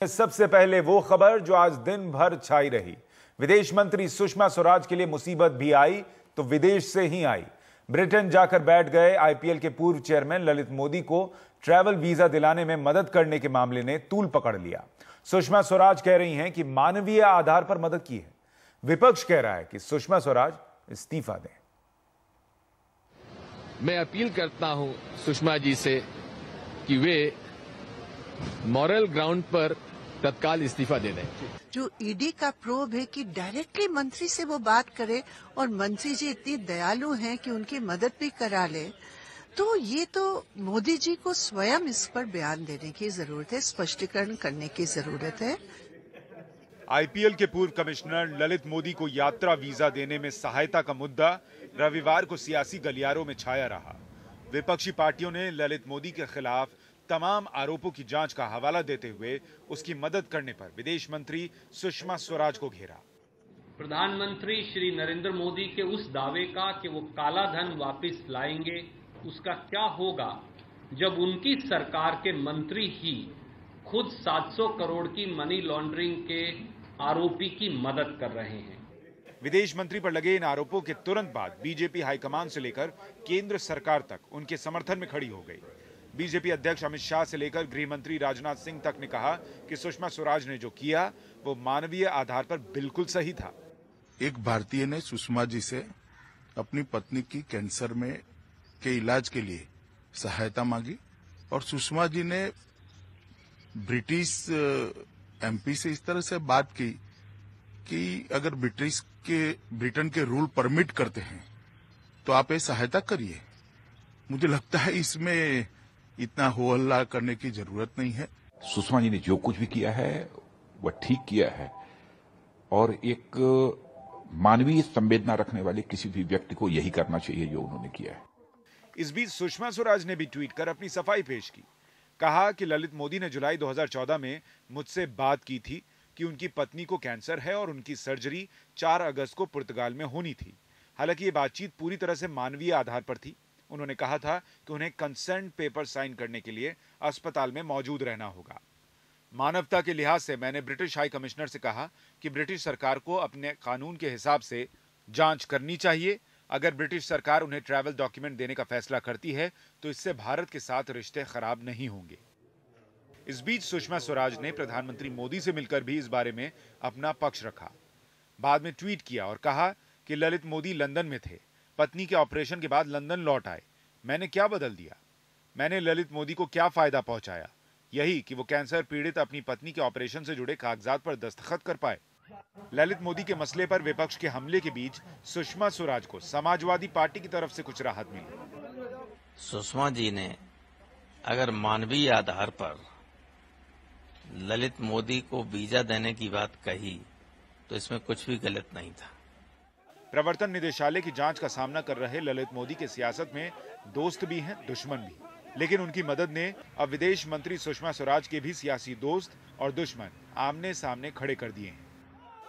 सबसे पहले वो खबर जो आज दिन भर छाई रही। विदेश मंत्री सुषमा स्वराज के लिए मुसीबत भी आई तो विदेश से ही आई। ब्रिटेन जाकर बैठ गए आईपीएल के पूर्व चेयरमैन ललित मोदी को ट्रैवल वीजा दिलाने में मदद करने के मामले ने तूल पकड़ लिया। सुषमा स्वराज कह रही हैं कि मानवीय आधार पर मदद की है। विपक्ष कह रहा है कि सुषमा स्वराज इस्तीफा दें। मैं अपील करता हूं सुषमा जी से कि वे मॉरल ग्राउंड पर तत्काल इस्तीफा दे दें। जो ईडी का प्रोब है कि डायरेक्टली मंत्री से वो बात करे और मंत्री जी इतनी दयालु हैं कि उनकी मदद भी करा ले, तो ये तो मोदी जी को स्वयं इस पर बयान देने की जरूरत है, स्पष्टीकरण करने की जरूरत है। आईपीएल के पूर्व कमिश्नर ललित मोदी को यात्रा वीजा देने में सहायता का मुद्दा रविवार को सियासी गलियारों में छाया रहा। विपक्षी पार्टियों ने ललित मोदी के खिलाफ तमाम आरोपों की जांच का हवाला देते हुए उसकी मदद करने पर विदेश मंत्री सुषमा स्वराज को घेरा। प्रधानमंत्री श्री नरेंद्र मोदी के उस दावे का कि वो काला धन वापस लाएंगे, उसका क्या होगा जब उनकी सरकार के मंत्री ही खुद 700 करोड़ की मनी लॉन्ड्रिंग के आरोपी की मदद कर रहे हैं। विदेश मंत्री पर लगे इन आरोपों के तुरंत बाद बीजेपी हाईकमान से लेकर केंद्र सरकार तक उनके समर्थन में खड़ी हो गई। बीजेपी अध्यक्ष अमित शाह से लेकर गृह मंत्री राजनाथ सिंह तक ने कहा कि सुषमा स्वराज ने जो किया वो मानवीय आधार पर बिल्कुल सही था। एक भारतीय ने सुषमा जी से अपनी पत्नी की कैंसर में के इलाज के लिए सहायता मांगी और सुषमा जी ने ब्रिटिश एमपी से इस तरह से बात की कि अगर ब्रिटेन के रूल परमिट करते हैं तो आप ये सहायता करिए। मुझे लगता है इसमें इतना हो हल्ला करने की जरूरत नहीं है। सुषमा जी ने जो कुछ भी किया है वह ठीक किया है और एक मानवीय संवेदना रखने वाले किसी भी व्यक्ति को यही करना चाहिए जो उन्होंने किया है। इस बीच सुषमा स्वराज ने भी ट्वीट कर अपनी सफाई पेश की। कहा कि ललित मोदी ने जुलाई 2014 में मुझसे बात की थी कि उनकी पत्नी को कैंसर है और उनकी सर्जरी 4 अगस्त को पुर्तगाल में होनी थी। हालांकि ये बातचीत पूरी तरह से मानवीय आधार पर थी। उन्होंने कहा था कि उन्हें कंसेंट पेपर साइन करने के लिए अस्पताल में मौजूद रहना होगा। मानवता के लिहाज से मैंने ब्रिटिश हाई कमिश्नर से कहा कि ब्रिटिश सरकार को अपने कानून के हिसाब से जांच करनी चाहिए। अगर ब्रिटिश सरकार उन्हें ट्रैवल डॉक्यूमेंट देने का फैसला करती है तो इससे भारत के साथ रिश्ते खराब नहीं होंगे। इस बीच सुषमा स्वराज ने प्रधानमंत्री मोदी से मिलकर भी इस बारे में अपना पक्ष रखा। बाद में ट्वीट किया और कहा कि ललित मोदी लंदन में थे, पत्नी के ऑपरेशन के बाद लंदन लौट आए। मैंने क्या बदल दिया? मैंने ललित मोदी को क्या फायदा पहुंचाया? यही कि वो कैंसर पीड़ित अपनी पत्नी के ऑपरेशन से जुड़े कागजात पर दस्तखत कर पाए। ललित मोदी के मसले पर विपक्ष के हमले के बीच सुषमा स्वराज को समाजवादी पार्टी की तरफ से कुछ राहत मिली। सुषमा जी ने अगर मानवीय आधार पर ललित मोदी को वीजा देने की बात कही तो इसमें कुछ भी गलत नहीं था। प्रवर्तन निदेशालय की जांच का सामना कर रहे ललित मोदी के सियासत में दोस्त भी हैं, दुश्मन भी, लेकिन उनकी मदद ने अब विदेश मंत्री सुषमा स्वराज के भी सियासी दोस्त और दुश्मन आमने सामने खड़े कर दिए हैं।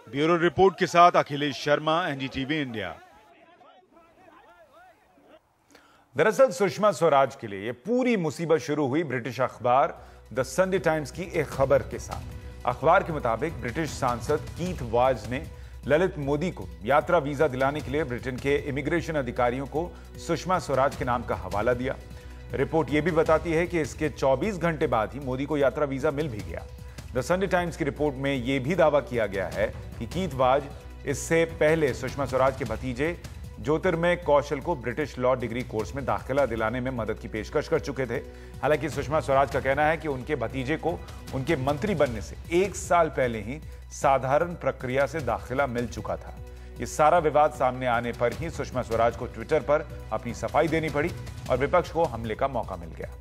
ब्यूरो रिपोर्ट के साथ अखिलेश शर्मा, एनडीटीवी इंडिया। दरअसल सुषमा स्वराज के लिए यह पूरी मुसीबत शुरू हुई ब्रिटिश अखबार द संडे टाइम्स की एक खबर के साथ। अखबार के मुताबिक ब्रिटिश सांसद कीथ वाज ने ललित मोदी को यात्रा वीजा दिलाने के लिए ब्रिटेन के इमिग्रेशन अधिकारियों को सुषमा स्वराज के नाम का हवाला दिया। रिपोर्ट यह भी बताती है कि इसके 24 घंटे बाद ही मोदी को यात्रा वीजा मिल भी गया। द संडे टाइम्स की रिपोर्ट में यह भी दावा किया गया है कि कीथ वाज इससे पहले सुषमा स्वराज के भतीजे ज्योतिर्मय कौशल को ब्रिटिश लॉ डिग्री कोर्स में दाखिला दिलाने में मदद की पेशकश कर चुके थे। हालांकि सुषमा स्वराज का कहना है कि उनके भतीजे को उनके मंत्री बनने से 1 साल पहले ही साधारण प्रक्रिया से दाखिला मिल चुका था। इस सारा विवाद सामने आने पर ही सुषमा स्वराज को ट्विटर पर अपनी सफाई देनी पड़ी और विपक्ष को हमले का मौका मिल गया।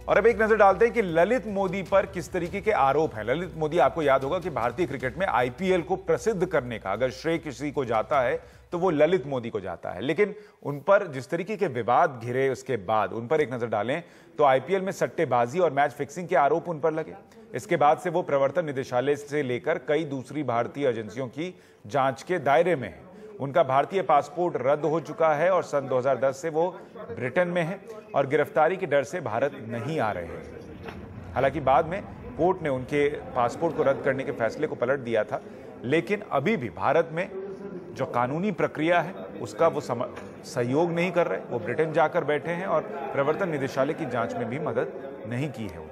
और अब एक नजर डालते हैं कि ललित मोदी पर किस तरीके के आरोप हैं। ललित मोदी, आपको याद होगा कि भारतीय क्रिकेट में आईपीएल को प्रसिद्ध करने का अगर श्रेय किसी को जाता है तो वो ललित मोदी को जाता है। लेकिन उन पर जिस तरीके के विवाद घिरे उसके बाद उन पर एक नजर डालें तो आईपीएल में सट्टेबाजी और मैच फिक्सिंग के आरोप उन पर लगे। इसके बाद से वो प्रवर्तन निदेशालय से लेकर कई दूसरी भारतीय एजेंसियों की जांच के दायरे में है। उनका भारतीय पासपोर्ट रद्द हो चुका है और सन 2010 से वो ब्रिटेन में है और गिरफ्तारी के डर से भारत नहीं आ रहे हैं। हालांकि बाद में कोर्ट ने उनके पासपोर्ट को रद्द करने के फैसले को पलट दिया था, लेकिन अभी भी भारत में जो कानूनी प्रक्रिया है उसका वो सहयोग नहीं कर रहे। वो ब्रिटेन जाकर बैठे हैं और प्रवर्तन निदेशालय की जांच में भी मदद नहीं की है।